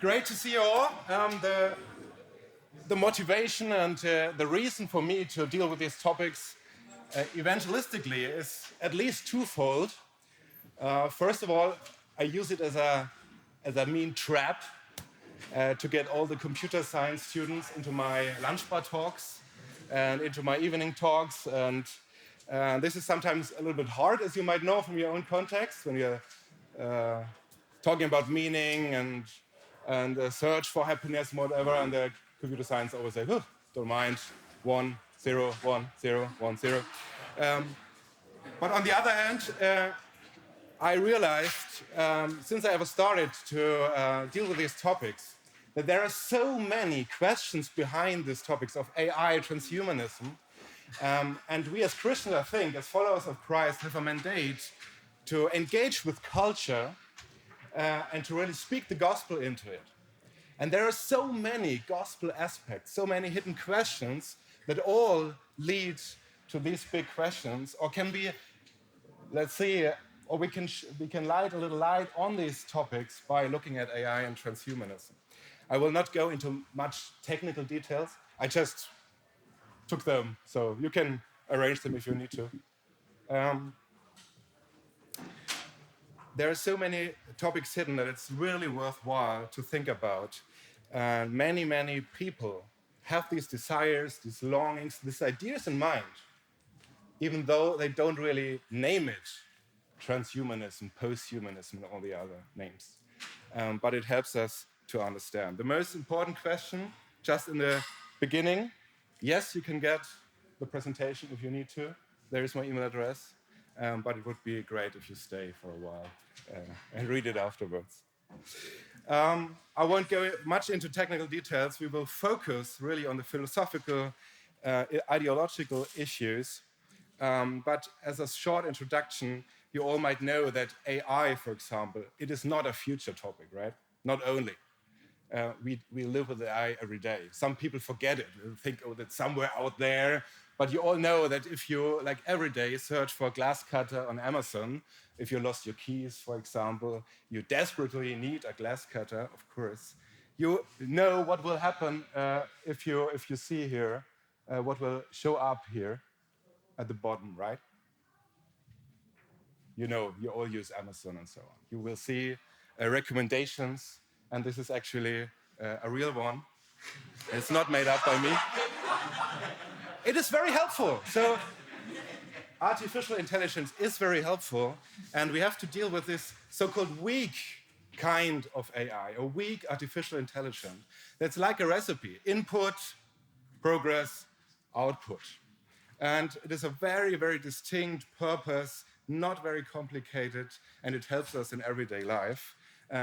Great to see you all. The motivation and the reason for me to deal with these topics evangelistically is at least twofold. First of all, I use it as a mean trap to get all the computer science students into my lunch bar talks and into my evening talks. And this is sometimes a little bit hard, as you might know from your own context, when you're talking about meaning and search for happiness and whatever. And the computer science always say, oh, don't mind, 1, 0, 1, 0, 1, 0. But on the other hand, I realized, since I ever started to deal with these topics, that there are so many questions behind these topics of AI, transhumanism. And we as Christians, I think, as followers of Christ, have a mandate to engage with culture and to really speak the gospel into it. And there are so many gospel aspects, so many hidden questions that all lead to these big questions, or can be, let's say, or we can light a little light on these topics by looking at AI and transhumanism. I will not go into much technical details. I just took them, so you can arrange them if you need to. There are so many topics hidden that it's really worthwhile to think about. Many people have these desires, these longings, these ideas in mind, even though they don't really name it transhumanism, posthumanism, and all the other names. But it helps us to understand. The most important question, just in the beginning, yes, you can get the presentation if you need to. There is my email address. But it would be great if you stay for a while and read it afterwards. I won't go much into technical details. We will focus really on the philosophical, ideological issues. But as a short introduction, you all might know that AI, for example, it is not a future topic, right? Not only. We live with AI every day. Some people forget it and think, oh, that's somewhere out there. But you all know that if you, like every day, search for a glass cutter on Amazon, if you lost your keys, for example, you desperately need a glass cutter, of course. You know what will happen if you see here, what will show up here at the bottom, right? You know, you all use Amazon and so on. You will see recommendations, and this is actually a real one. It's not made up by me. It is very helpful. So artificial intelligence is very helpful, and we have to deal with this so-called weak kind of AI, a weak artificial intelligence. That's like a recipe: input, progress, output. And it is a very distinct purpose, not very complicated, and it helps us in everyday life.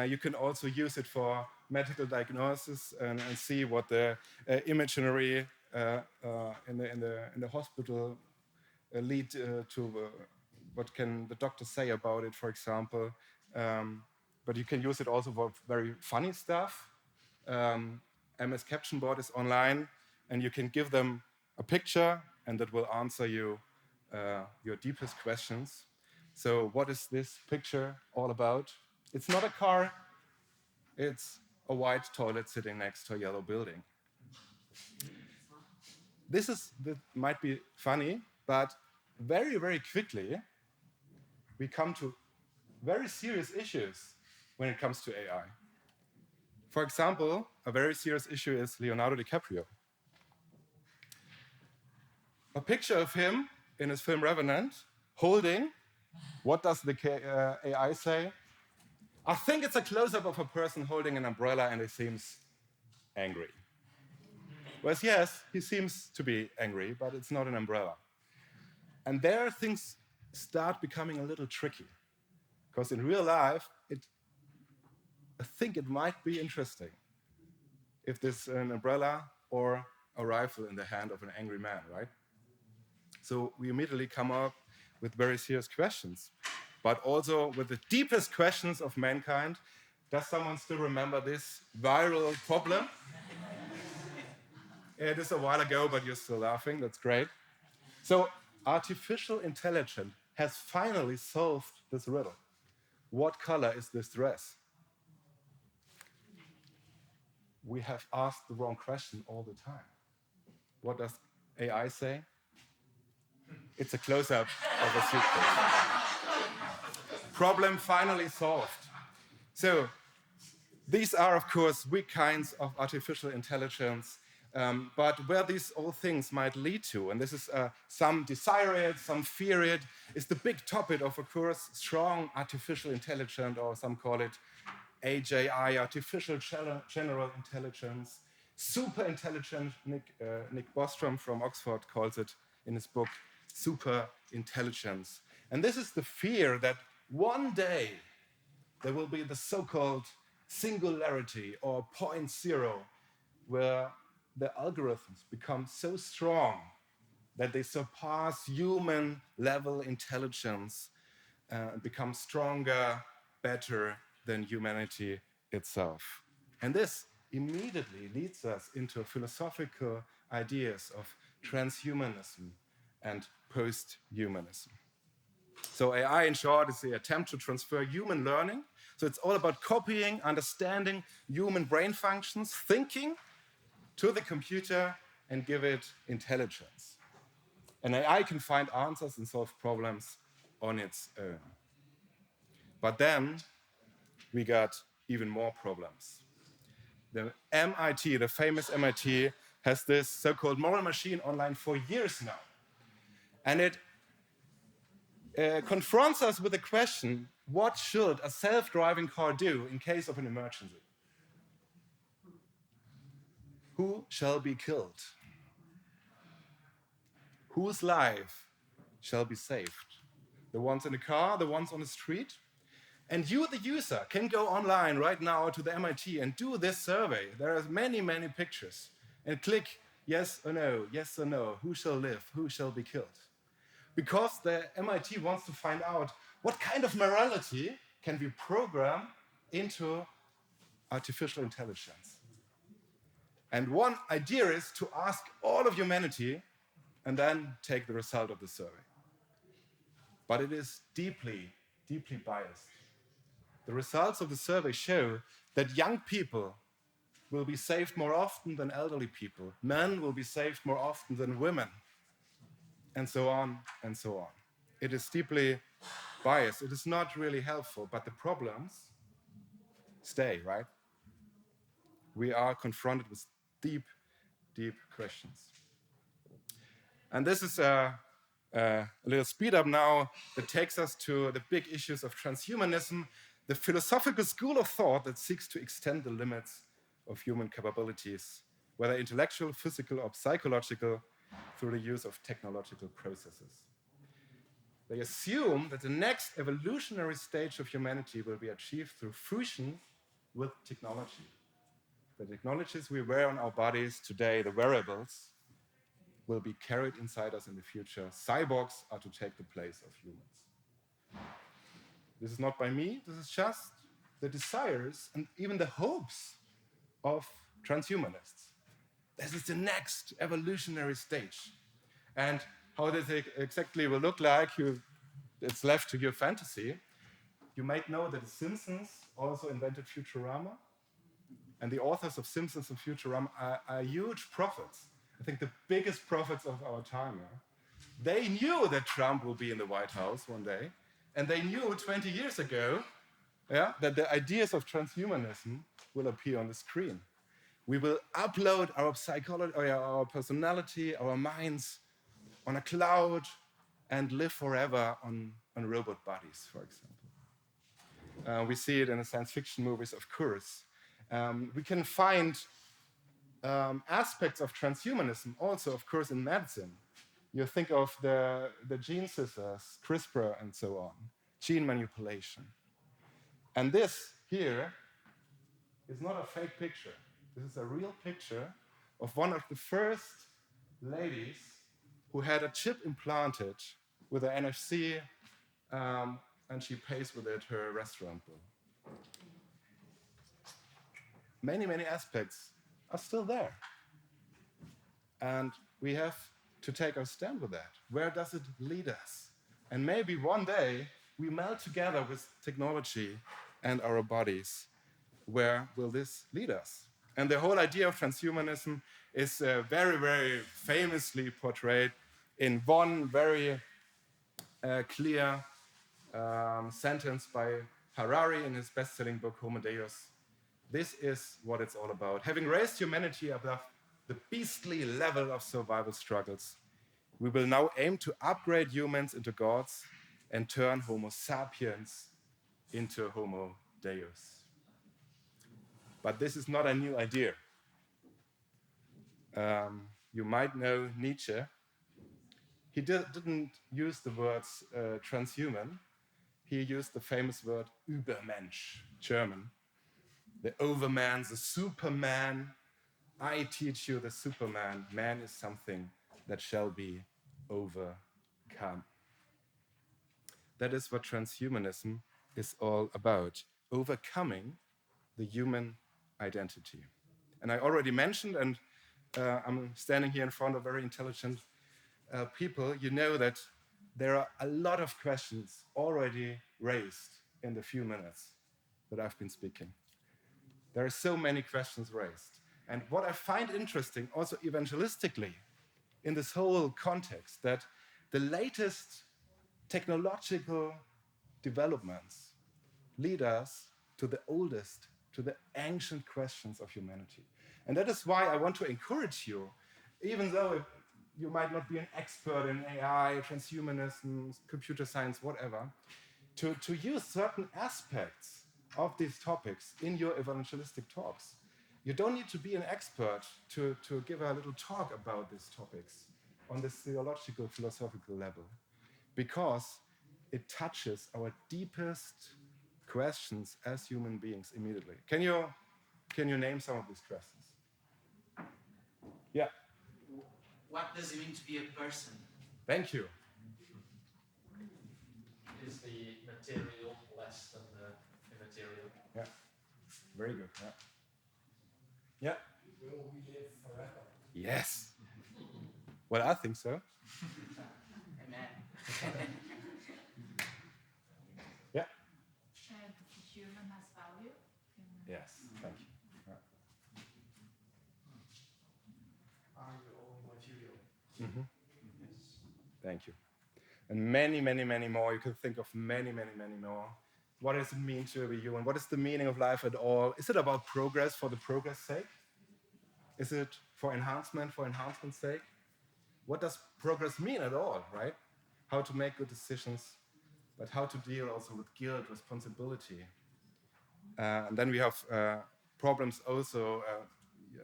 You can also use it for medical diagnosis and see what the imagery in the hospital lead to. What can the doctor say about it, for example? But you can use it also for very funny stuff. MS Caption Board is online, and you can give them a picture, and that will answer you your deepest questions. So what is this picture all about? It's not a car, it's a white toilet sitting next to a yellow building. This might be funny, but very quickly we come to very serious issues when it comes to AI. For example, a very serious issue is Leonardo DiCaprio. A picture of him in his film Revenant, holding, what does the AI say? I think it's a close-up of a person holding an umbrella and he seems angry. Whereas yes, he seems to be angry, but it's not an umbrella. And there things start becoming a little tricky. Because in real life, I think it might be interesting if there's an umbrella or a rifle in the hand of an angry man, right? So we immediately come up with very serious questions, but also with the deepest questions of mankind. Does someone still remember this viral problem? It is a while ago, but you're still laughing. That's great. So artificial intelligence has finally solved this riddle. What color is this dress? we have asked the wrong question all the time. What does AI say? It's a close-up of a suitcase. Problem finally solved. So these are, of course, weak kinds of artificial intelligence, but where these all things might lead to, and this is some desire it, some fear it, is the big topic of course, strong artificial intelligence, or some call it AGI, artificial general intelligence, super intelligence. Nick Bostrom from Oxford calls it in his book, super intelligence. And this is the fear that one day there will be the so-called singularity or point zero, where the algorithms become so strong that they surpass human level intelligence and become stronger, better than humanity itself. And this immediately leads us into philosophical ideas of transhumanism and post-humanism. So AI, in short, is the attempt to transfer human learning. So it's all about copying, understanding human brain functions, thinking to the computer and give it intelligence. And AI can find answers and solve problems on its own. But then we got even more problems. The MIT, the famous MIT, has this so-called moral machine online for years now. And it confronts us with the question, what should a self-driving car do in case of an emergency? Who shall be killed? Whose life shall be saved? The ones in the car, the ones on the street? And you, the user, can go online right now to the MIT and do this survey. There are many, many pictures. And click yes or no, who shall live, who shall be killed? Because the MIT wants to find out what kind of morality can be programmed into artificial intelligence. And one idea is to ask all of humanity and then take the result of the survey. But it is deeply, deeply biased. The results of the survey show that young people will be saved more often than elderly people. Men will be saved more often than women, and so on and so on. It is deeply biased. It is not really helpful, but the problems stay, right? We are confronted with deep, deep questions. And this is a little speed up now that takes us to the big issues of transhumanism, the philosophical school of thought that seeks to extend the limits of human capabilities, whether intellectual, physical, or psychological, through the use of technological processes. They assume that the next evolutionary stage of humanity will be achieved through fusion with technology. The technologies we wear on our bodies today, the wearables, will be carried inside us in the future. Cyborgs are to take the place of humans. This is not by me, this is just the desires and even the hopes of transhumanists. This is the next evolutionary stage. And how this exactly will look like, it's left to your fantasy. You might know that the Simpsons also invented Futurama. And the authors of Simpsons and Futurama are huge prophets. I think the biggest prophets of our time. Yeah? They knew that Trump will be in the White House one day. And they knew 20 years ago that the ideas of transhumanism will appear on the screen. We will upload our psychology, our personality, our minds on a cloud and live forever on robot bodies, for example. We see it in the science fiction movies, of course. We can find aspects of transhumanism also, of course, in medicine. You think of the gene scissors, CRISPR, and so on, gene manipulation. And this here is not a fake picture. This is a real picture of one of the first ladies who had a chip implanted with an NFC, and she pays with it her restaurant bill. Many, many aspects are still there. And we have to take our stand with that. Where does it lead us? And maybe one day we meld together with technology and our bodies. Where will this lead us? And the whole idea of transhumanism is very, very famously portrayed in one very clear sentence by Harari in his best-selling book Homo Deus. This is what it's all about. Having raised humanity above the beastly level of survival struggles, we will now aim to upgrade humans into gods and turn Homo sapiens into Homo Deus. But this is not a new idea. You might know Nietzsche. He didn't use the words transhuman. He used the famous word Übermensch, German. The overman, the superman. I teach you the superman. Man is something that shall be overcome. That is what transhumanism is all about, overcoming the human identity. And I already mentioned, and I'm standing here in front of very intelligent people, you know that there are a lot of questions already raised in the few minutes that I've been speaking. There are so many questions raised. And what I find interesting, also evangelistically, in this whole context, that the latest technological developments lead us to the oldest, to the ancient questions of humanity. And that is why I want to encourage you, even though you might not be an expert in AI, transhumanism, computer science, whatever, to use certain aspects of these topics in your evangelistic talks. You don't need to be an expert to give a little talk about these topics on this theological, philosophical level, because it touches our deepest questions as human beings immediately. Can you name some of these questions? Yeah. What does it mean to be a person? Thank you. Is the material less than the immaterial? Yeah. Very good. Yeah. Yeah. Will we live forever? Yes. Well, I think so. Amen. Yeah. The human has value. Yes. Thank you. Yeah. Are you only material? Mm-hmm. Thank you. And many, many, many more. You can think of many, many, many more. What does it mean to be human? What is the meaning of life at all? Is it about progress for the progress sake? Is it for enhancement's sake? What does progress mean at all, right? How to make good decisions, but how to deal also with guilt, responsibility. And then we have problems also,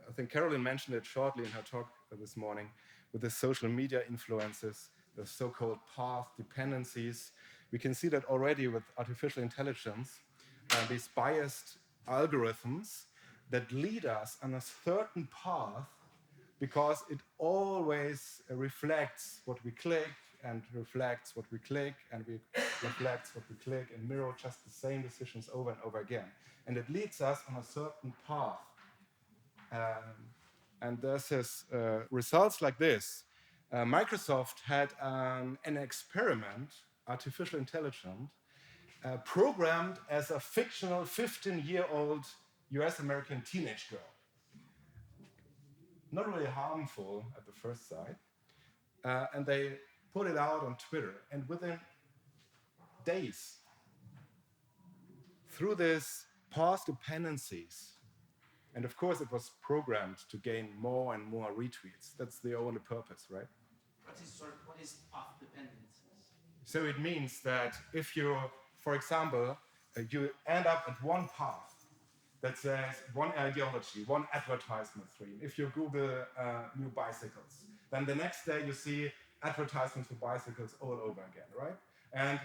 I think Carolyn mentioned it shortly in her talk this morning, with the social media influences, the so-called path dependencies. We can see that already with artificial intelligence, these biased algorithms that lead us on a certain path because it always reflects what we click and reflects what we click and reflects what we click and mirror just the same decisions over and over again. And it leads us on a certain path. And this is results like this. Microsoft had an experiment, artificial intelligence, programmed as a fictional 15-year-old US-American teenage girl. Not really harmful at the first sight. And they put it out on Twitter. And within days, through these past dependencies, and of course it was programmed to gain more and more retweets. That's the only purpose, right? What is path dependencies? So it means that if you, for example, you end up at one path that says one ideology, one advertisement stream. If you Google new bicycles, then the next day you see advertisements for bicycles all over again, right? And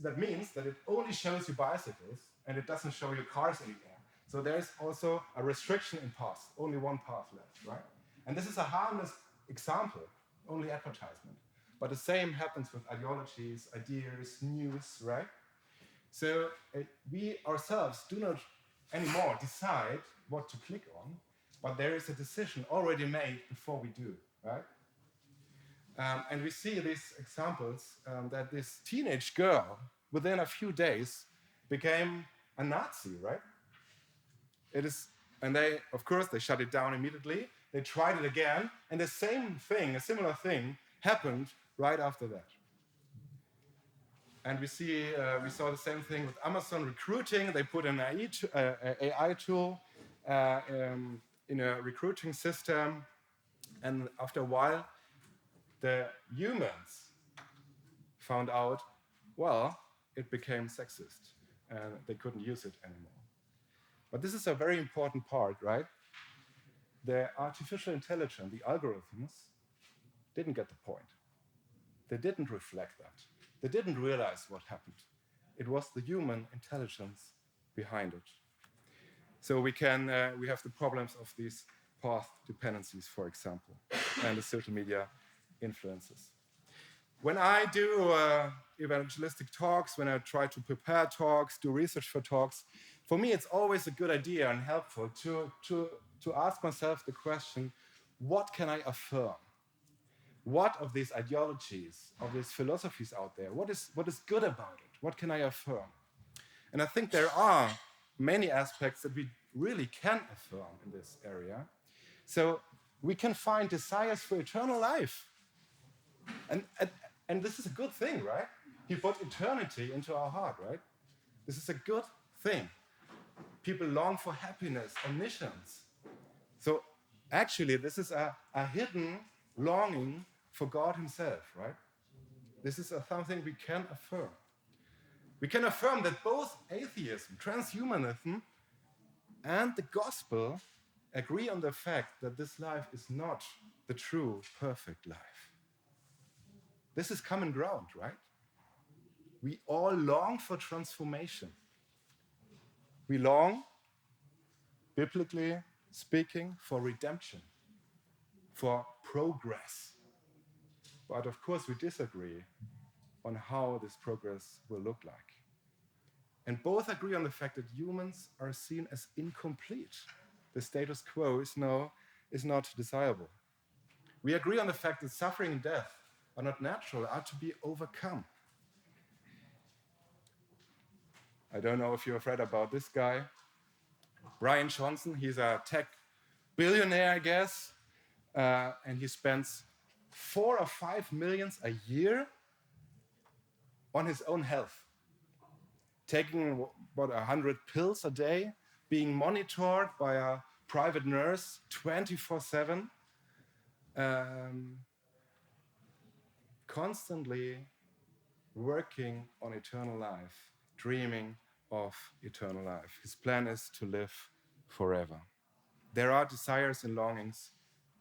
that means that it only shows you bicycles and it doesn't show you cars anymore. So there's also a restriction in paths, only one path left, right? And this is a harmless example, only advertisement. But the same happens with ideologies, ideas, news, right? So we ourselves do not anymore decide what to click on, but there is a decision already made before we do, right? And we see these examples that this teenage girl, within a few days, became a Nazi, right? It is And they, of course, they shut it down immediately. They tried it again, and the same thing, a similar thing, happened right after that. And we saw the same thing with Amazon recruiting. They put an AI tool in a recruiting system, and after a while, the humans found out, well, it became sexist, and they couldn't use it anymore. But this is a very important part, right? The artificial intelligence, the algorithms, didn't get the point. They didn't reflect that. They didn't realize what happened. It was the human intelligence behind it. So we have the problems of these path dependencies, for example, and the social media influences. When I do evangelistic talks, when I try to prepare talks, do research for talks, for me it's always a good idea and helpful to ask myself the question, what can I affirm? What of these ideologies, of these philosophies out there, what is good about it? What can I affirm? And I think there are many aspects that we really can affirm in this area. So we can find desires for eternal life. And this is a good thing, right? He put eternity into our heart, right? This is a good thing. People long for happiness, omniscience. So actually, this is a hidden longing for God himself, right? This is something we can affirm. We can affirm that both atheism, transhumanism, and the gospel agree on the fact that this life is not the true, perfect life. This is common ground, right? We all long for transformation. We long, biblically speaking, for redemption, for progress. But of course, we disagree on how this progress will look like. And both agree on the fact that humans are seen as incomplete. The status quo is not desirable. We agree on the fact that suffering and death are not natural, are to be overcome. I don't know if you have read about this guy, Brian Johnson. He's a tech billionaire, I guess, and he spends 4 or 5 million a year on his own health, taking about 100 pills a day, being monitored by a private nurse 24/7, constantly working on eternal life, dreaming of eternal life. His plan is to live forever. There are desires and longings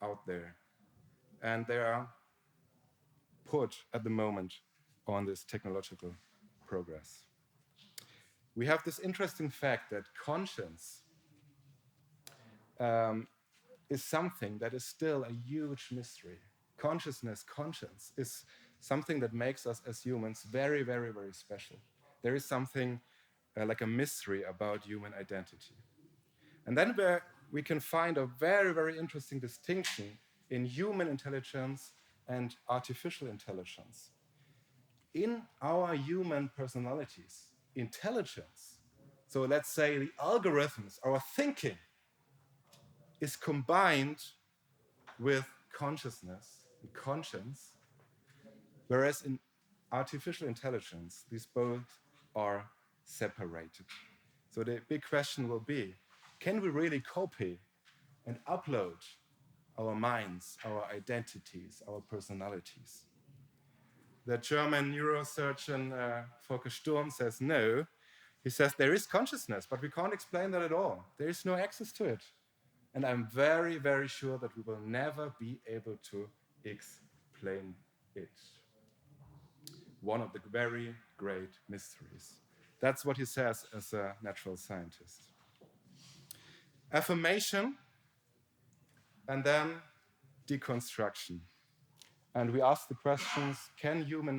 out there, and they are put at the moment on this technological progress. We have this interesting fact that conscience is something that is still a huge mystery. Conscience is something that makes us as humans very, very, very special. There is something like a mystery about human identity. And then we can find a very, very interesting distinction in human intelligence and artificial intelligence. In our human personalities, intelligence, so let's say the algorithms, our thinking, is combined with consciousness and conscience, whereas in artificial intelligence, these both are separated. So the big question will be, can we really copy and upload our minds, our identities, our personalities? The German neurosurgeon Volker Sturm says no. He says there is consciousness, but we can't explain that at all. There is no access to it. And I'm very, very sure that we will never be able to explain it. One of the very great mysteries. That's what he says as a natural scientist. Affirmation and then deconstruction. And we ask the questions, can a human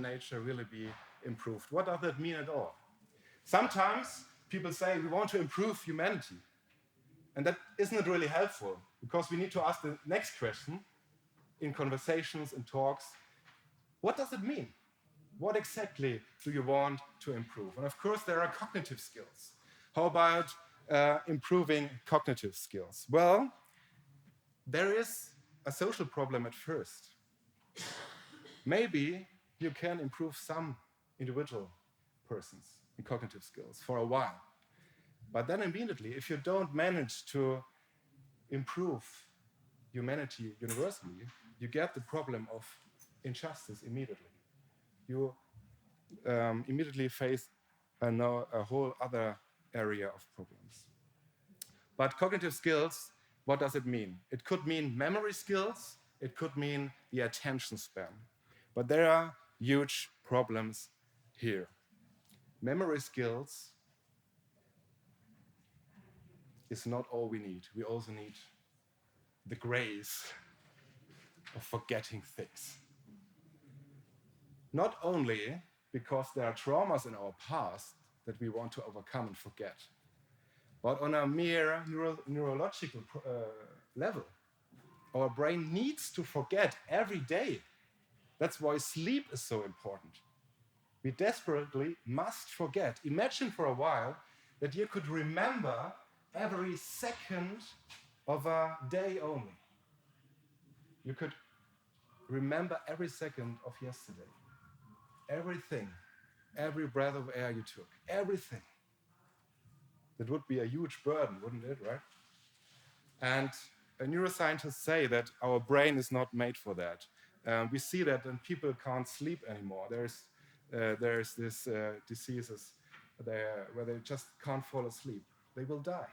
nature really be improved? What does that mean at all? Sometimes people say we want to improve humanity. And that isn't really helpful, because we need to ask the next question in conversations and talks. What does it mean? What exactly do you want to improve? And of course, there are cognitive skills. How about improving cognitive skills? Well, there is a social problem at first. Maybe you can improve some individual persons in cognitive skills for a while. But then immediately, if you don't manage to improve humanity universally, you get the problem of injustice immediately. You immediately face a whole other area of problems. But cognitive skills, what does it mean? It could mean memory skills, it could mean the attention span. But there are huge problems here. Memory skills is not all we need. We also need the grace of forgetting things. Not only because there are traumas in our past that we want to overcome and forget, but on a mere neurological level. Our brain needs to forget every day. That's why sleep is so important. We desperately must forget. Imagine for a while that you could remember every second of a day only. You could remember every second of yesterday. Everything, every breath of air you took, everything. That would be a huge burden, wouldn't it, right? And neuroscientists say that our brain is not made for that. We see that when people can't sleep anymore. There's this diseases where they just can't fall asleep. They will die.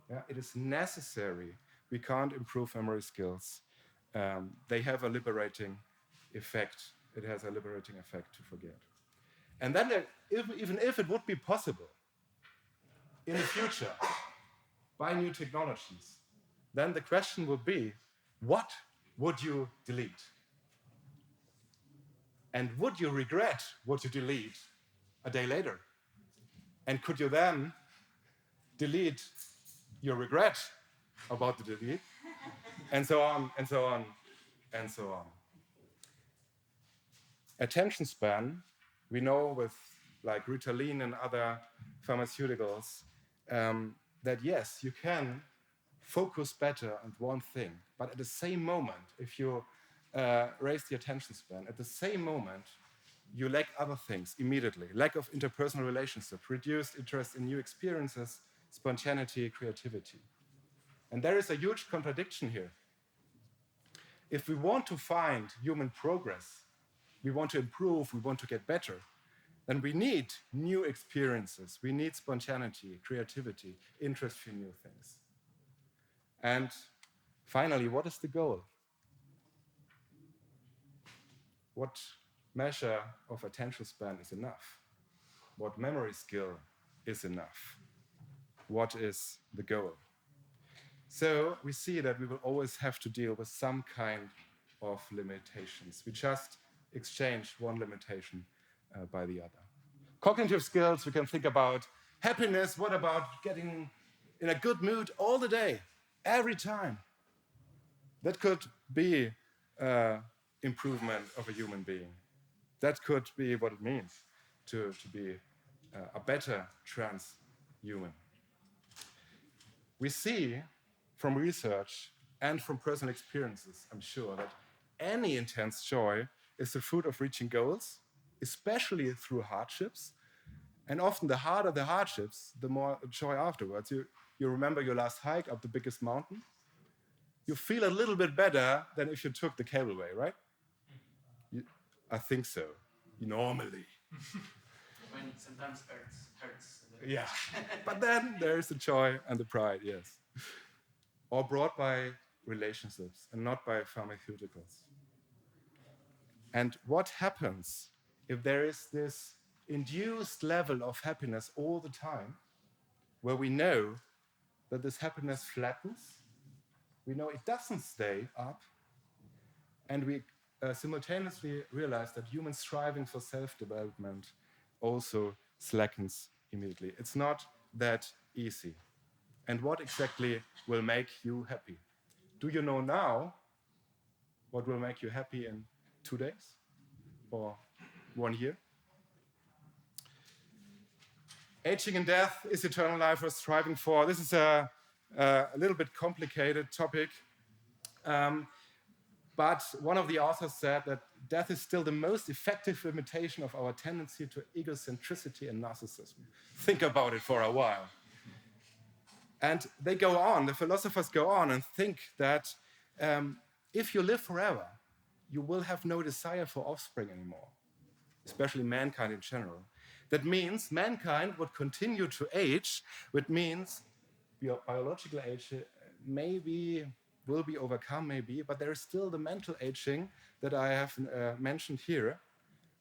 Yeah? It is necessary. We can't improve memory skills. They have a liberating effect. It has a liberating effect to forget. And then, even if it would be possible in the future, by new technologies, then the question would be, what would you delete? And would you regret what you delete a day later? And could you then delete your regret about the delete? And so on, and so on, and so on. Attention span, we know with like Ritalin and other pharmaceuticals, that yes, you can focus better on one thing, but at the same moment, if you raise the attention span, at the same moment, you lack other things immediately. Lack of interpersonal relationships, reduced interest in new experiences, spontaneity, creativity. And there is a huge contradiction here. If we want to find human progress, we want to improve, we want to get better, then we need new experiences. We need spontaneity, creativity, interest in new things. And finally, what is the goal? What measure of attention span is enough? What memory skill is enough? What is the goal? So we see that we will always have to deal with some kind of limitations. We just exchange one limitation by the other. Cognitive skills, we can think about happiness. What about getting in a good mood all the day, every time? That could be improvement of a human being. That could be what it means to be a better transhuman. We see from research and from personal experiences, I'm sure, that any intense joy is the fruit of reaching goals, especially through hardships. And often the harder the hardships, the more joy afterwards. You remember your last hike up the biggest mountain? You feel a little bit better than if you took the cableway, right? I think so, normally. When it sometimes hurts. Yeah, but then there's the joy and the pride, yes. Or brought by relationships and not by pharmaceuticals. And what happens if there is this induced level of happiness all the time, where we know that this happiness flattens, we know it doesn't stay up, and we simultaneously realize that human striving for self-development also slackens immediately. It's not that easy. And what exactly will make you happy? Do you know now what will make you happy in 2 days or 1 year? Aging and death is eternal life we're striving for. This is a little bit complicated topic. But one of the authors said that death is still the most effective imitation of our tendency to egocentricity and narcissism. Think about it for a while. And they go on, the philosophers go on and think that if you live forever, you will have no desire for offspring anymore, especially mankind in general. That means mankind would continue to age, which means biological age maybe will be overcome, maybe, but there is still the mental aging that I have mentioned here.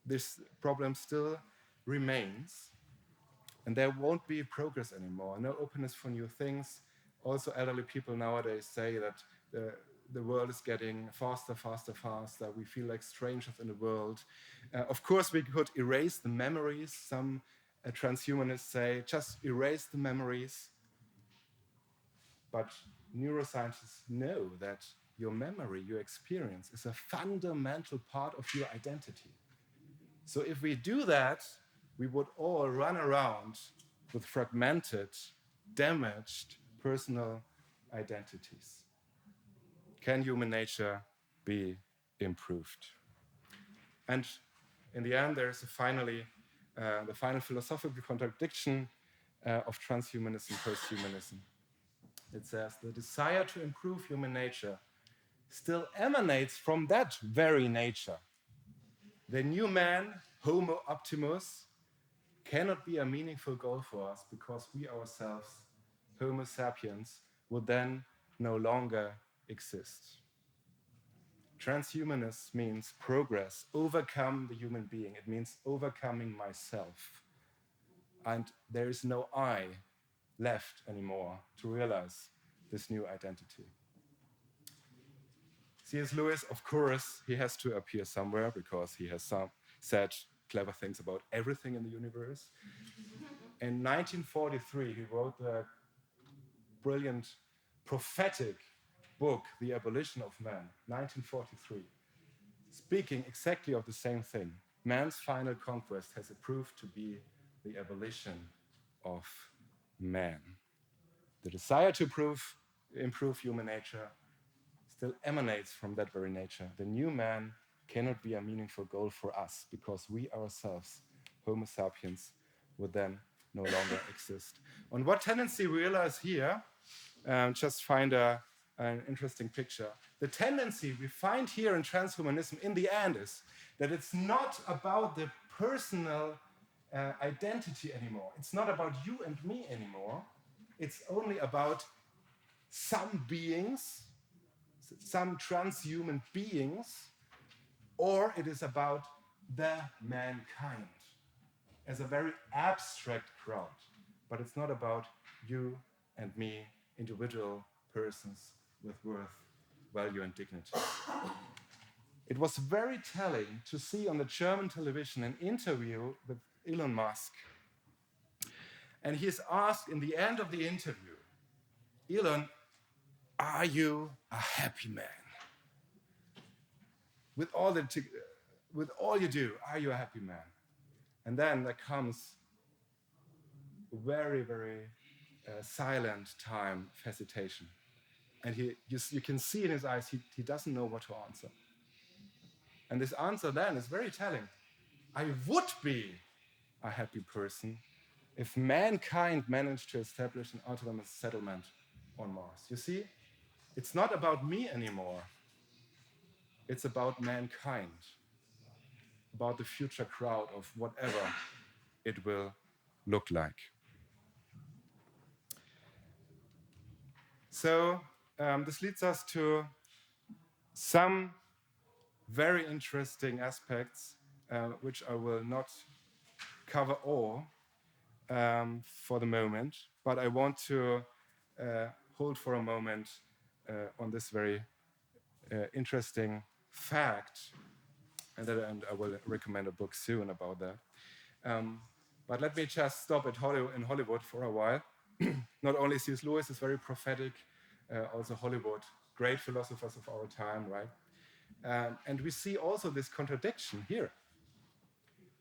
This problem still remains, and there won't be progress anymore, no openness for new things. Also, elderly people nowadays say that the world is getting faster, faster, faster. We feel like strangers in the world. Of course, we could erase the memories. Some transhumanists say just erase the memories. But neuroscientists know that your memory, your experience, is a fundamental part of your identity. So if we do that, we would all run around with fragmented, damaged personal identities. Can human nature be improved? And in the end, there is the final philosophical contradiction of transhumanism, posthumanism. It says the desire to improve human nature still emanates from that very nature. The new man, Homo Optimus, cannot be a meaningful goal for us because we ourselves, Homo sapiens, would then no longer exist. Transhumanism means progress, overcome the human being. It means overcoming myself. And there is no I left anymore to realize this new identity. C.S. Lewis, of course, he has to appear somewhere because he has said clever things about everything in the universe. In 1943, he wrote the brilliant prophetic book, The Abolition of Man, 1943, speaking exactly of the same thing. Man's final conquest has proved to be the abolition of man. The desire to improve human nature still emanates from that very nature. The new man cannot be a meaningful goal for us because we ourselves, Homo sapiens, would then no longer exist. On what tendency we realize here, just find an interesting picture. The tendency we find here in transhumanism in the end is that it's not about the personal identity anymore. It's not about you and me anymore. It's only about some beings, some transhuman beings, or it is about the mankind as a very abstract crowd. But it's not about you and me, individual persons with worth, value, and dignity. It was very telling to see on the German television an interview with Elon Musk. And he is asked in the end of the interview, Elon, are you a happy man? With all you do, are you a happy man? And then there comes a very, very silent time of hesitation. And you can see in his eyes, he doesn't know what to answer. And this answer then is very telling. I would be a happy person if mankind managed to establish an autonomous settlement on Mars. You see, it's not about me anymore. It's about mankind, about the future crowd of whatever it will look like. So this leads us to some very interesting aspects, which I will not cover all for the moment, but I want to hold for a moment on this very interesting fact, and I will recommend a book soon about that. But let me just stop in Hollywood for a while. Not only C.S. Lewis is very prophetic, also Hollywood, great philosophers of our time, right? And we see also this contradiction here.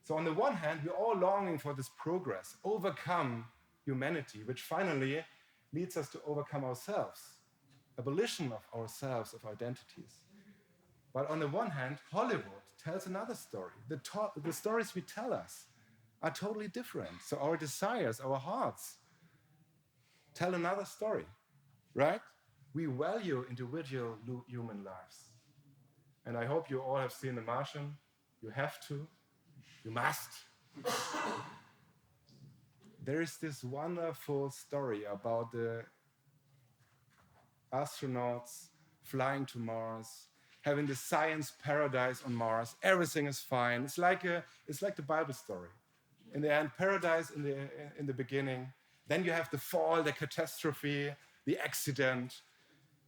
So on the one hand, we're all longing for this progress, overcome humanity, which finally leads us to overcome ourselves, abolition of ourselves, of identities. But on the one hand, Hollywood tells another story. The stories we tell us are totally different. So our desires, our hearts, tell another story, right? We value individual human lives. And I hope you all have seen The Martian. You have to. You must. There is this wonderful story about the astronauts flying to Mars, having the science paradise on Mars. Everything is fine. It's like the Bible story. In the end, paradise in the beginning. Then you have the fall, the catastrophe, the accident.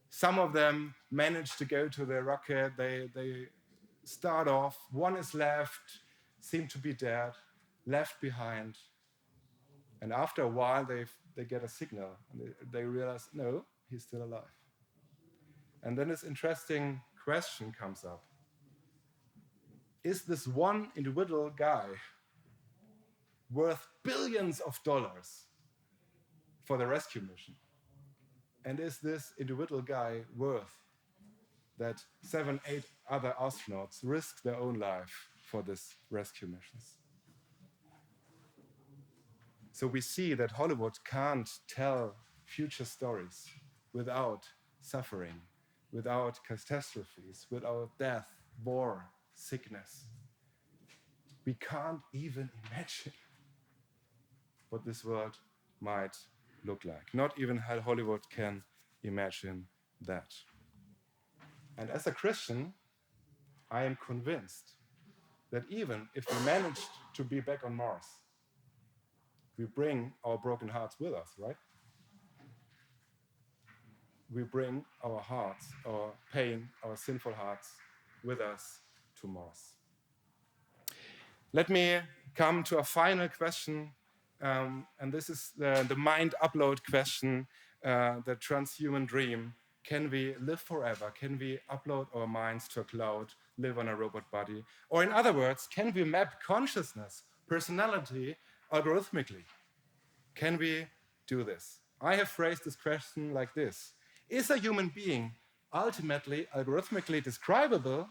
Some of them manage to go to the rocket. They start off. One is left, seem to be dead, left behind. And after a while, they get a signal. And they realize, no, he's still alive. And then this interesting question comes up. Is this one individual guy worth billions of dollars for the rescue mission? And is this individual guy worth that 7, 8 other astronauts risk their own life for this rescue missions? So we see that Hollywood can't tell future stories without suffering, without catastrophes, without death, war, sickness. We can't even imagine what this world might look like. Not even Hollywood can imagine that. And as a Christian, I am convinced that even if we managed to be back on Mars, we bring our broken hearts with us, right? We bring our hearts, our pain, our sinful hearts with us to Mars. Let me come to a final question, and this is the mind upload question, the transhuman dream. Can we live forever? Can we upload our minds to a cloud, live on a robot body? Or in other words, can we map consciousness, personality, algorithmically? Can we do this? I have phrased this question like this. Is a human being ultimately algorithmically describable?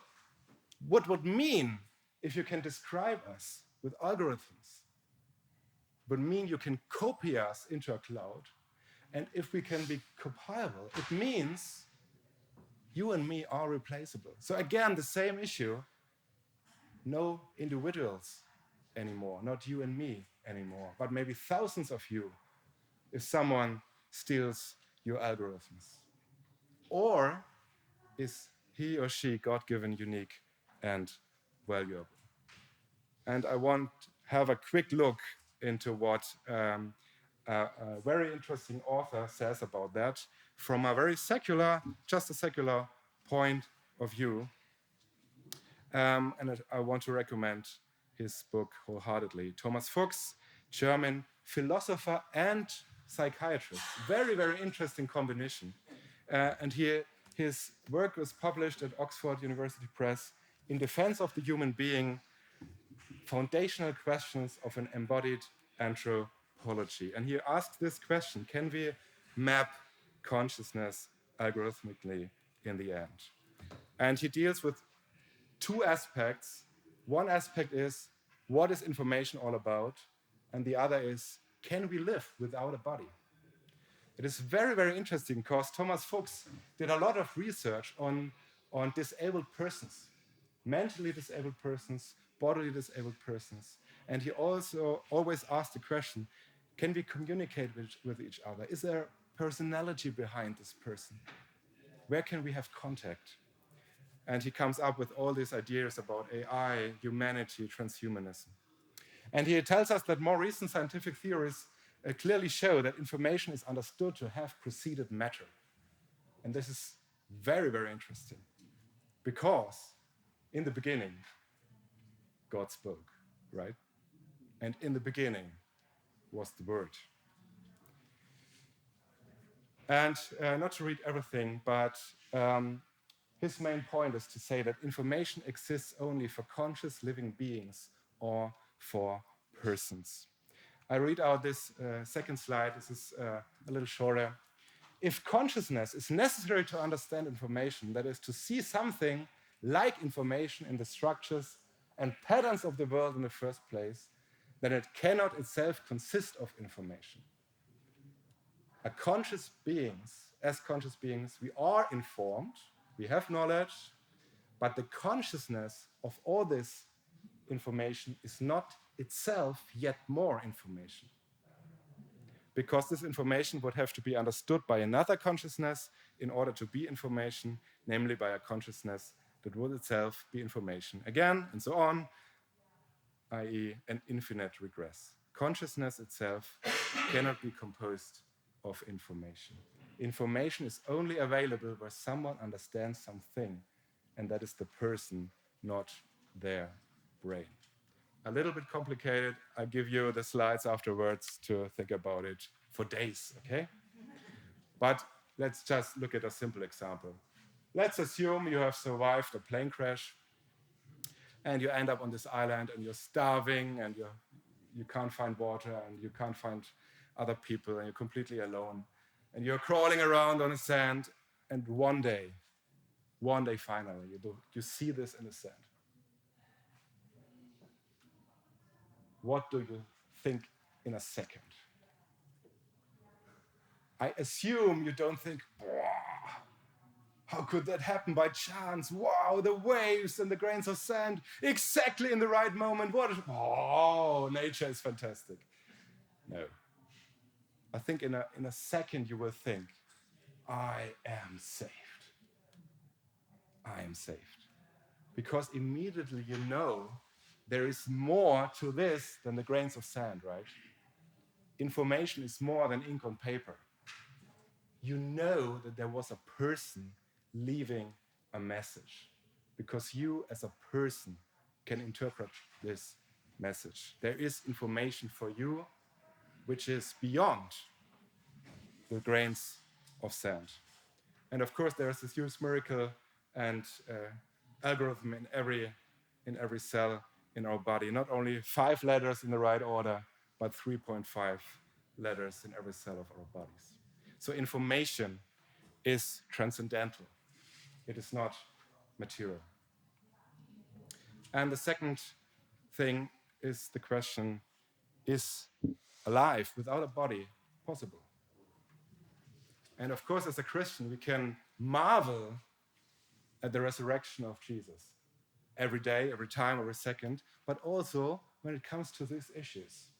What would mean if you can describe us with algorithms? Would mean you can copy us into a cloud. And if we can be comparable, it means you and me are replaceable. So again, the same issue. No individuals anymore, not you and me anymore, but maybe thousands of you if someone steals your algorithms. Or is he or she God-given, unique, and valuable? And I want to have a quick look into what a very interesting author says about that from a very secular, just a secular point of view. And I want to recommend his book wholeheartedly. Thomas Fuchs, German philosopher and psychiatrist. Very, very interesting combination. And his work was published at Oxford University Press, In Defense of the Human Being, Foundational Questions of an Embodied Anthropology. And he asked this question: can we map consciousness algorithmically in the end? And he deals with two aspects. One aspect is, what is information all about? And the other is, can we live without a body? It is very, very interesting because Thomas Fuchs did a lot of research on disabled persons, mentally disabled persons, bodily disabled persons. And he also always asked the question, can we communicate with each other? Is there personality behind this person? Where can we have contact? And he comes up with all these ideas about AI, humanity, transhumanism. And he tells us that more recent scientific theories clearly show that information is understood to have preceded matter. And this is very, very interesting because in the beginning, God spoke, right? And in the beginning was the Word. And not to read everything, but his main point is to say that information exists only for conscious living beings or for persons. I read out this second slide. This is a little shorter. If consciousness is necessary to understand information, that is, to see something like information in the structures and patterns of the world in the first place, then it cannot itself consist of information. As conscious beings, we are informed, we have knowledge, but the consciousness of all this information is not itself yet more information. Because this information would have to be understood by another consciousness in order to be information, namely by a consciousness that would itself be information again, and so on, i.e. an infinite regress. Consciousness itself cannot be composed of information. Information is only available where someone understands something, and that is the person, not their brain. A little bit complicated. I'll give you the slides afterwards to think about it for days, okay? But let's just look at a simple example. Let's assume you have survived a plane crash and you end up on this island and you're starving and you can't find water and you can't find other people and you're completely alone. And you're crawling around on the sand, and one day finally, you see this in the sand. What do you think in a second? I assume you don't think, how could that happen by chance? Wow, the waves and the grains of sand, exactly in the right moment. Nature is fantastic. No. I think in a second you will think, I am saved. I am saved. Because immediately you know there is more to this than the grains of sand, right? Information is more than ink on paper. You know that there was a person leaving a message because you as a person can interpret this message. There is information for you which is beyond the grains of sand. And of course, there is this huge miracle and algorithm in every cell in our body. Not only 5 letters in the right order, but 3.5 letters in every cell of our bodies. So information is transcendental. It is not material. And the second thing is the question, is a life without a body possible? And of course, as a Christian, we can marvel at the resurrection of Jesus every day, every time, every second, but also when it comes to these issues.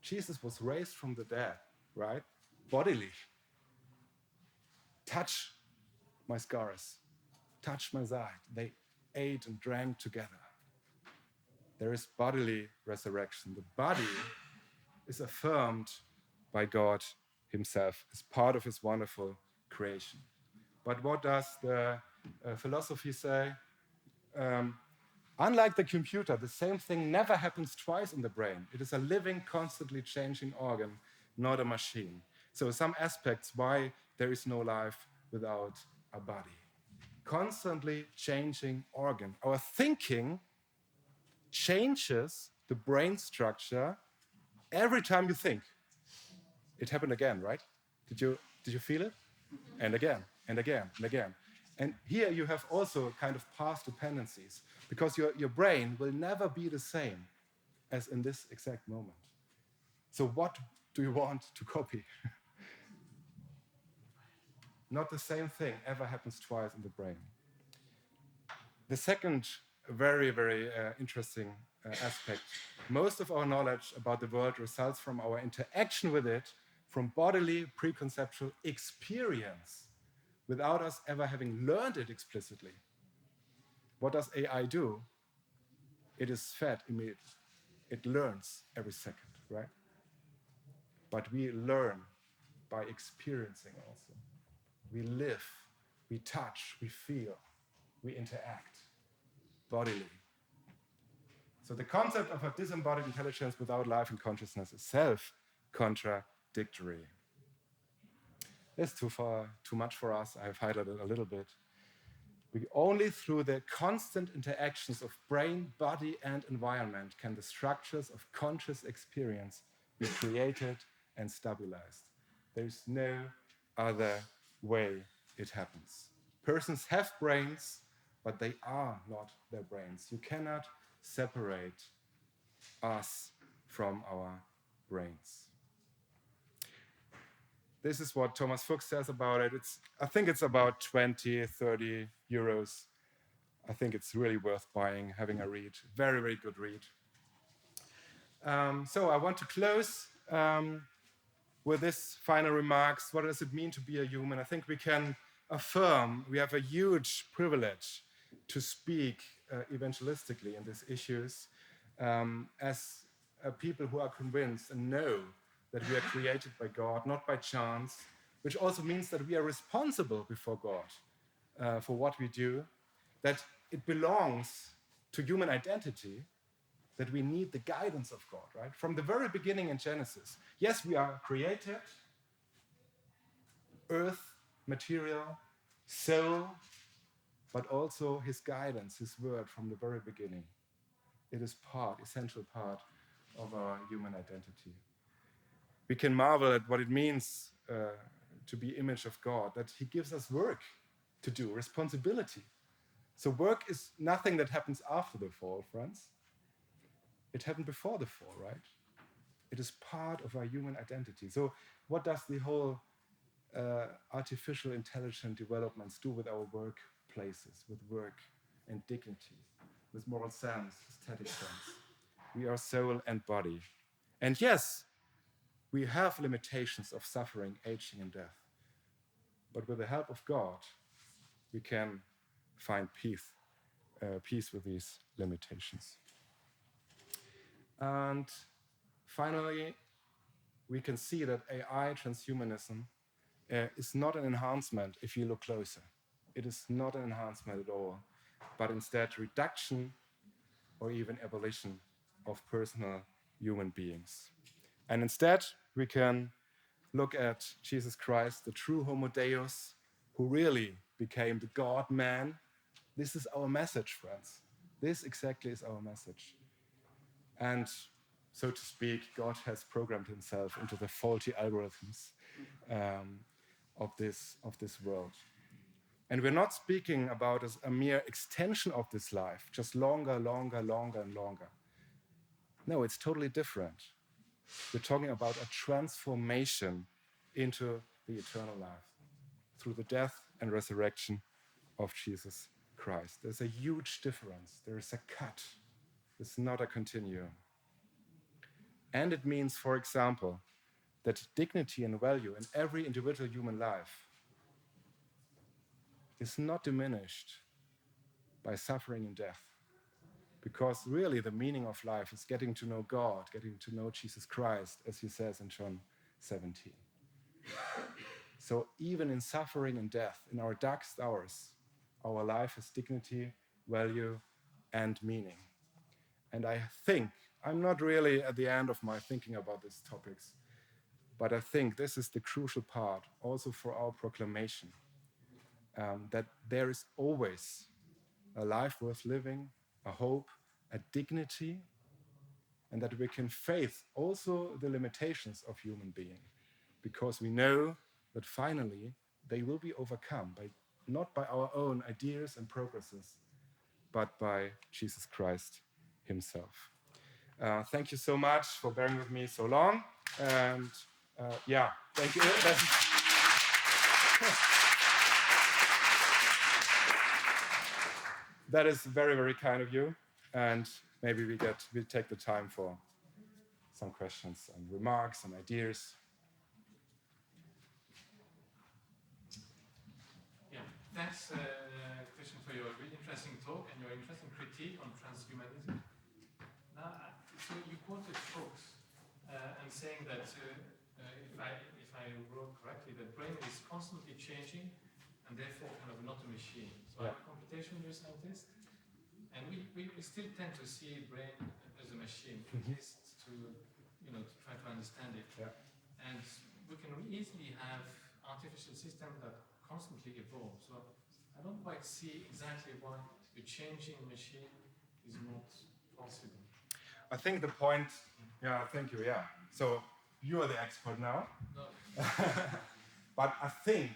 Jesus was raised from the dead, right? Bodily. Touch my scars, touch my side. They ate and drank together. There is bodily resurrection. The body is affirmed by God himself as part of his wonderful creation. But what does the philosophy say? Unlike the computer, the same thing never happens twice in the brain. It is a living, constantly changing organ, not a machine. So some aspects why there is no life without a body. Constantly changing organ. Our thinking changes the brain structure every time you think. It happened again, right? Did you feel it? And again, and again, and again. And here you have also kind of past dependencies, because your brain will never be the same as in this exact moment. So what do you want to copy? Not the same thing ever happens twice in the brain. The second very, very interesting aspect, most of our knowledge about the world results from our interaction with it, from bodily preconceptual experience, without us ever having learned it explicitly. What does AI do? It is fed immediately. It learns every second, right? But we learn by experiencing also. We live, we touch, we feel, we interact bodily. So the concept of a disembodied intelligence without life and consciousness is self-contradictory. It's too much for us. I've highlighted a little bit. Only through the constant interactions of brain, body, and environment can the structures of conscious experience be created and stabilized. There is no other way it happens. Persons have brains, but they are not their brains. You cannot separate us from our brains. This is what Thomas Fuchs says about it. I think it's about 20, 30 euros. I think it's really worth buying, having a read. Very, very good read. So I want to close with this final remarks. What does it mean to be a human? I think we can affirm we have a huge privilege to speak evangelistically in these issues as people who are convinced and know that we are created by God, not by chance, which also means that we are responsible before God for what we do, that it belongs to human identity, that we need the guidance of God, right? From the very beginning in Genesis. Yes, we are created, earth, material, soul, but also his guidance, his word from the very beginning. It is essential part of our human identity. We can marvel at what it means to be image of God, that he gives us work to do, responsibility. So work is nothing that happens after the fall, friends. It happened before the fall, right? It is part of our human identity. So what does the whole artificial intelligent developments do with our workplaces, with work and dignity, with moral sense, aesthetic sense? We are soul and body. And yes, we have limitations of suffering, aging, and death. But with the help of God, we can find peace with these limitations. And finally, we can see that AI transhumanism is not an enhancement if you look closer. It is not an enhancement at all, but instead reduction or even abolition of personal human beings. And instead, we can look at Jesus Christ, the true Homo Deus, who really became the God-man. This is our message, friends. This exactly is our message. And so to speak, God has programmed himself into the faulty algorithms of this world. And we're not speaking about as a mere extension of this life, just longer, longer, longer, and longer. No, it's totally different. We're talking about a transformation into the eternal life through the death and resurrection of Jesus Christ. There's a huge difference. There is a cut. It's not a continuum. And it means, for example, that dignity and value in every individual human life is not diminished by suffering and death. Because really the meaning of life is getting to know God, getting to know Jesus Christ, as he says in John 17. So even in suffering and death, in our darkest hours, our life has dignity, value, and meaning. And I think, I'm not really at the end of my thinking about these topics, but I think this is the crucial part also for our proclamation, that there is always a life worth living, a hope, a dignity, and that we can face also the limitations of human being, because we know that finally they will be overcome not by our own ideas and progresses, but by Jesus Christ himself. Thank you so much for bearing with me so long. And yeah, thank you. That is very, very kind of you. And maybe we take the time for some questions and remarks and ideas. Yeah, thanks, Christian, for your really interesting talk and your interesting critique on transhumanism. Now, so you quoted Fuchs and saying that, if I wrote correctly, that brain is constantly changing and therefore kind of not a machine. So I'm a computational neuroscientist, and we still tend to see brain as a machine, at least to try to understand it. Yeah. And we can easily have artificial systems that constantly evolve. So I don't quite see exactly why a changing machine is not possible. I think the point, yeah, thank you, yeah. So you are the expert now. No. But I think,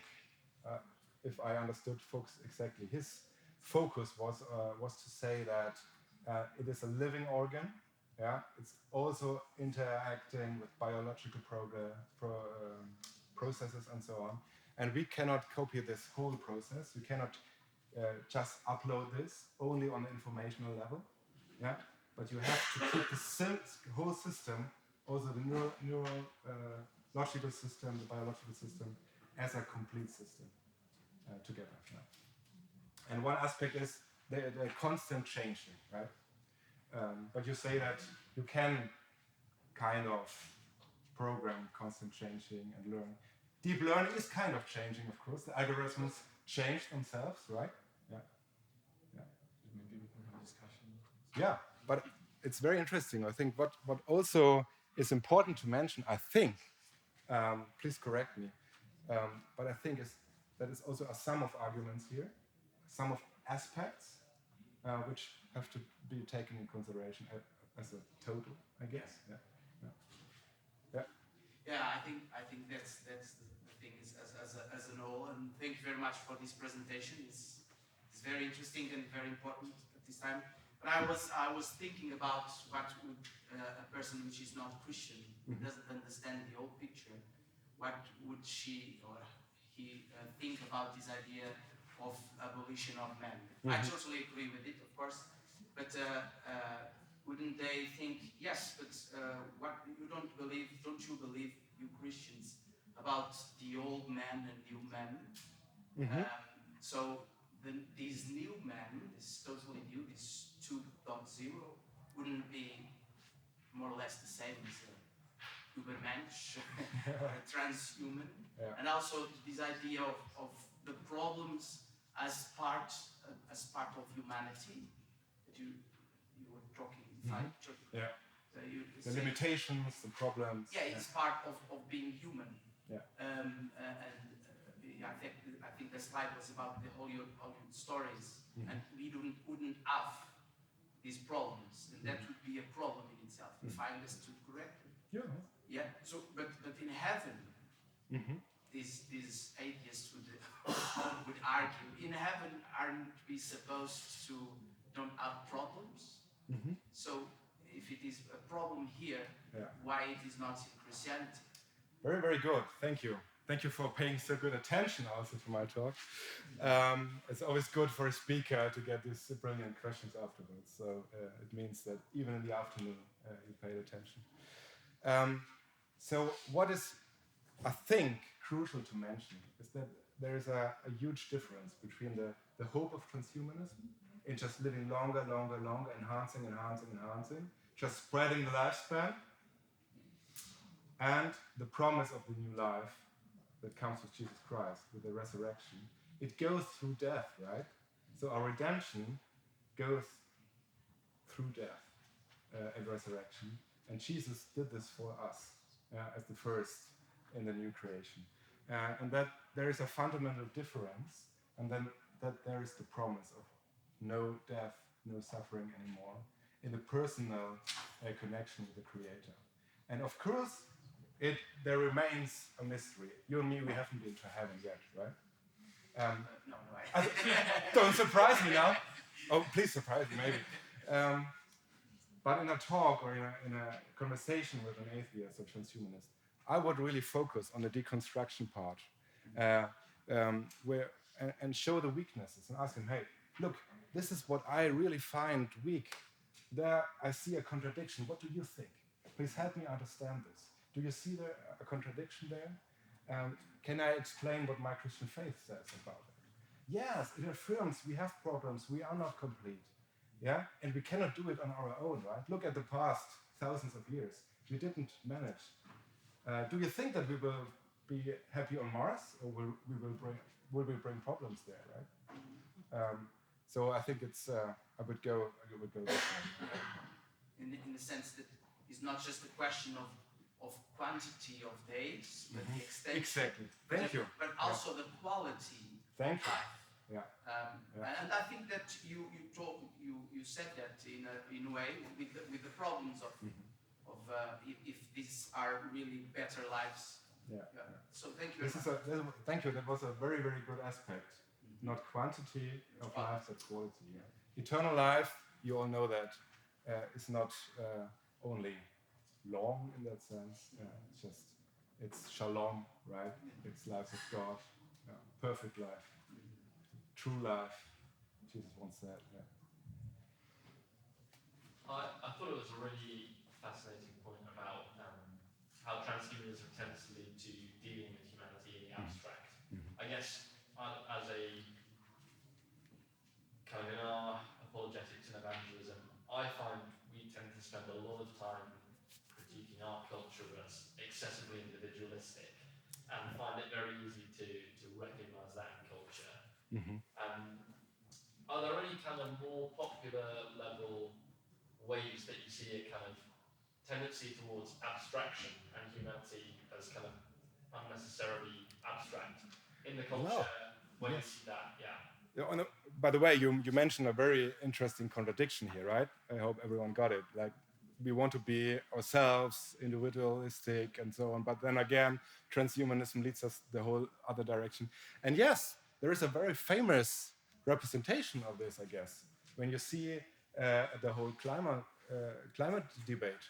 if I understood Fuchs exactly, his focus was to say that it is a living organ. Yeah, it's also interacting with biological processes and so on. And we cannot copy this whole process. We cannot just upload this only on the informational level. Yeah, but you have to keep the whole system, also the neurological system, the biological system, as a complete system together. Yeah. And one aspect is the constant changing, right? But you say that you can kind of program constant changing and learn. Deep learning is kind of changing, of course. The algorithms change themselves, right? Yeah. Yeah. Maybe we can have a discussion. Yeah, but it's very interesting. I think what also is important to mention, I think, please correct me, but I think that is also a sum of arguments here, some of aspects which have to be taken in consideration as a total, I guess. Yeah. Yeah. Yeah. Yeah, I think that's the thing is as an whole. And thank you very much for this presentation. It's very interesting and very important at this time. But I was thinking about what would a person which is not Christian, who doesn't understand the whole picture, what would she or he think about this idea of abolition of man? I totally agree with it, of course, but wouldn't they think, yes, but what you don't you believe, you Christians, about the old man and new man? So these new men, this totally new, this 2.0, wouldn't be more or less the same as a Übermensch, a transhuman, and also this idea of the problems as part of humanity that you were talking. Yeah. The say, limitations, the problems. Yeah, it's part of being human. Yeah. I think the slide was about the Hollywood stories, and we wouldn't have these problems, and that would be a problem in itself if I understood correctly. Yeah. Yeah. So, but in heaven, these atheists would argue, in heaven aren't we supposed to don't have problems? So if it is a problem here, why it is not in Christianity? Very, very good. Thank you. Thank you for paying so good attention also to my talk. It's always good for a speaker to get these brilliant questions afterwards. So it means that even in the afternoon, you paid attention. So what is, I think, crucial to mention is that there is a huge difference between the hope of transhumanism in just living longer, enhancing, just spreading the lifespan, and the promise of the new life that comes with Jesus Christ, with the resurrection. It goes through death, right? So our redemption goes through death and resurrection. And Jesus did this for us as the first in the new creation. And that there is a fundamental difference, and then that there is the promise of no death, no suffering anymore, in the personal connection with the Creator. And of course, there remains a mystery. You and me, we haven't been to heaven yet, right? No. Don't surprise me now. Oh, please surprise me, maybe. But in a talk or in a conversation with an atheist or transhumanist, I would really focus on the deconstruction part, and show the weaknesses and ask him, hey, look, this is what I really find weak. There I see a contradiction. What do you think? Please help me understand this. Do you see a contradiction there? Can I explain what my Christian faith says about it? Yes, it affirms we have problems, we are not complete. Yeah, and we cannot do it on our own, right? Look at the past thousands of years. We didn't manage. Do you think that we will be happy on Mars, or will we bring problems there, right? So I think it's I would go this way. In the sense that it's not just a question of quantity of days, but the extension. Exactly. Thank you. But also the quality. Thank you. Yeah. And I think that you said that in a way with the problems of if these are really better lives. Yeah. So thank you very much. Thank you. That was a very, very good aspect. Not quantity of life, but quality. Yeah. Eternal life, you all know that, is not only long in that sense. It's shalom, right? It's life of God, perfect life, true life. Jesus once said. Yeah. I thought it was a really fascinating point about how transhumanism tends to lead to dealing with humanity in the abstract. I guess as a kind of in our apologetics and evangelism, I find we tend to spend a lot of time critiquing our culture as excessively individualistic and find it very easy to recognise that in culture. Are there any kind of more popular level ways that you see a kind of tendency towards abstraction and humanity as kind of unnecessarily abstract in the culture when you see that? Yeah. By the way, you mentioned a very interesting contradiction here, right? I hope everyone got it. Like, we want to be ourselves, individualistic, and so on. But then again, transhumanism leads us the whole other direction. And yes, there is a very famous representation of this, I guess, when you see the whole climate debate.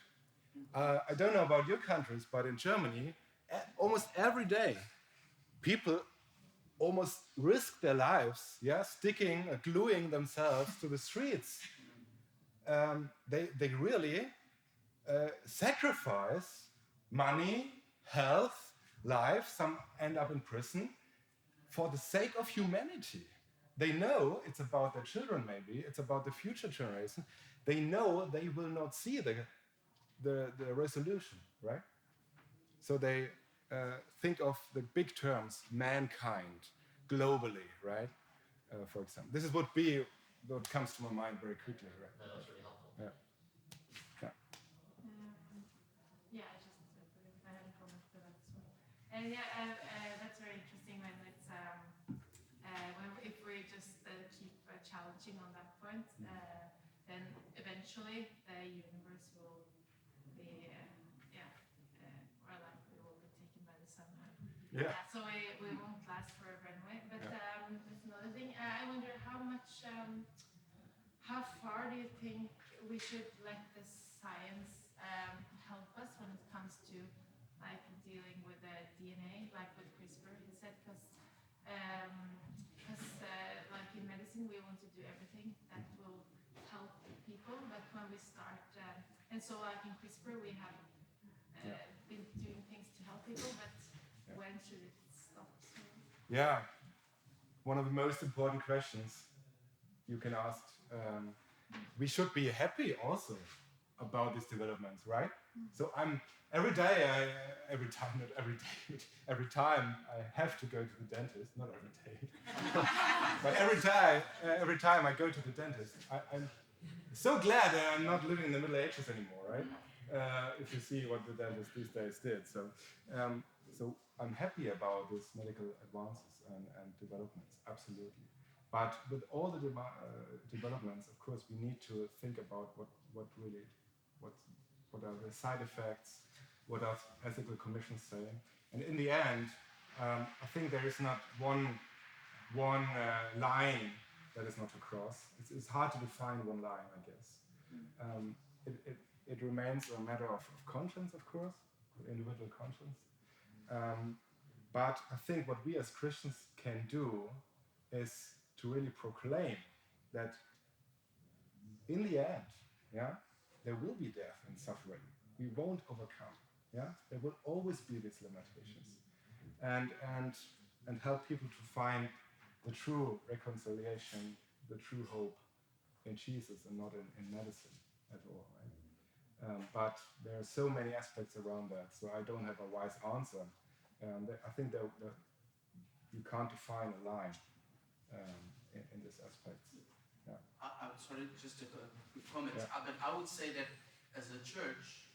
I don't know about your countries, but in Germany, almost every day, people almost risk their lives, gluing themselves to the streets. They really sacrifice money, health, life. Some end up in prison for the sake of humanity. They know it's about their children, maybe it's about the future generation. They know they will not see the resolution, right? So they think of the big terms, mankind, globally, right? For example, this is what comes to my mind very quickly, right? No, that's really helpful. Yeah. Yeah, I had a comment for that as well. And that's very interesting when it's if we just keep challenging on that point, then eventually the universe will be our life will be taken by the sun. So we won't last forever anyway. But there's another thing. I wonder how far do you think we should let the science help us when it comes to like dealing with the DNA, like with CRISPR, he said, because like in medicine we want to do everything that will help people, but when we start, and so like in CRISPR we have been doing things to help people, but when should it stop? Yeah, one of the most important questions you can ask. We should be happy also about these developments, right? So every time I have to go to the dentist, not every day, but every time I go to the dentist, I'm so glad that I'm not living in the Middle Ages anymore, right? If you see what the dentists these days did. So I'm happy about these medical advances and developments, absolutely. But with all the developments, of course, we need to think about what are the side effects, what are ethical commissions saying. And in the end, I think there is not one line that is not to cross. It's hard to define one line, I guess. It remains a matter of conscience, of course, individual conscience. But I think what we as Christians can do is to really proclaim that in the end, there will be death and suffering. We won't overcome. There will always be these limitations, and help people to find the true reconciliation, the true hope in Jesus and not in medicine at all. Right? But there are so many aspects around that, so I don't have a wise answer. I think that you can't define a line in this aspect. I'm sorry, just a quick comment. But I would say that as a church,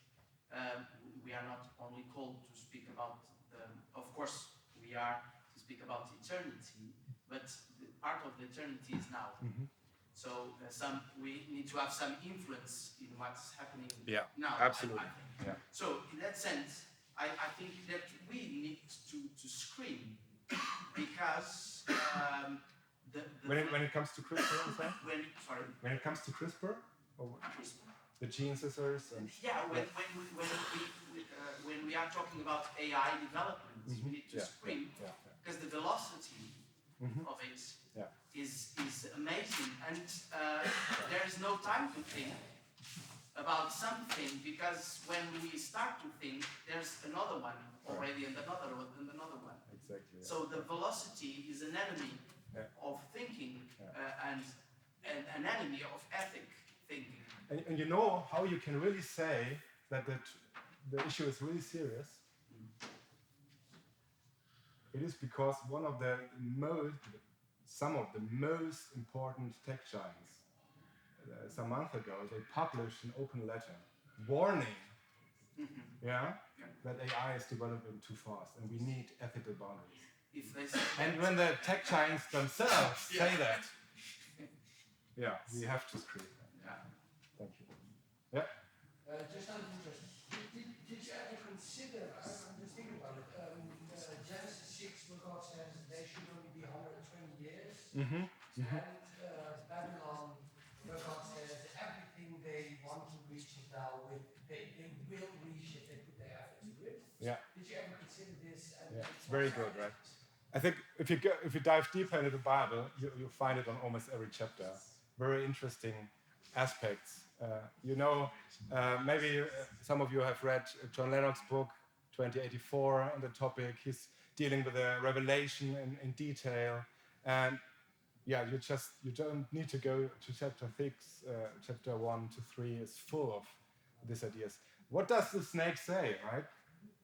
we are not only called to speak about, of course, we are to speak about eternity, but part of the eternity is now. So we need to have some influence in what's happening now. Absolutely. I think. So in that sense, I think that we need to scream because when it comes to CRISPR, is that? When it comes to CRISPR, or the gene scissors, and when we are talking about AI development, we need to scream because the velocity of it is amazing, and there is no time to think about something, because when we start to think, there's another one already, and another one, and another one. Exactly. So the velocity is an enemy of thinking, and an enemy of ethic thinking. And you know how you can really say that the issue is really serious? It is because some of the most important tech giants, some month ago, they published an open letter warning that AI is developing too fast and we need ethical boundaries. And when the tech giants themselves say that, we have to scream. Thank you. Just out of interest, did you ever consider, I'm just thinking about it, Genesis 6, where God says they should only be 120 years, and Babylon, where God says everything they want to reach is now, they will reach if they put their effort to it. Did you ever consider this? It's very good, right? I think if you dive deeper into the Bible, you'll find it on almost every chapter. Very interesting aspects. Maybe some of you have read John Lennox's book, 2084, on the topic. He's dealing with the revelation in detail. And you don't need to go to chapter 6, chapter 1 to 3 is full of these ideas. What does the snake say, right?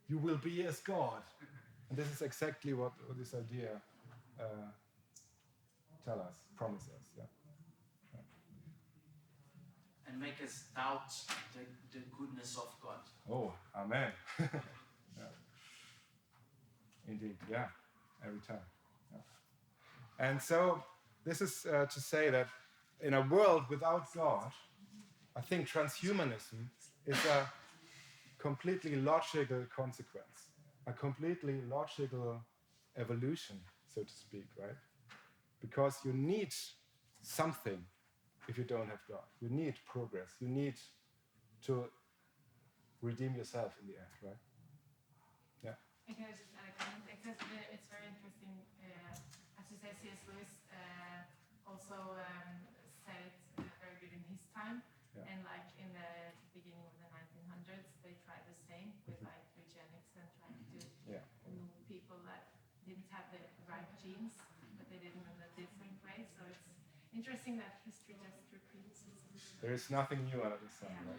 You will be as God. And this is exactly what this idea promise us. And make us doubt the goodness of God. Oh, amen. Indeed, every time. And so this is to say that in a world without God, I think transhumanism is a completely logical consequence, a completely logical evolution, so to speak, right? Because you need something if you don't have God. You need progress. You need to redeem yourself in the end, right? Because it's very interesting. As you say, C.S. Lewis also said it very good in his time, and like in the beginning of the 1900s, they tried the same with like eugenics and trying to remove people that didn't have the right genes, but they did it in a different way. So it's interesting that history just repeats itself. There is nothing new under the sun, right?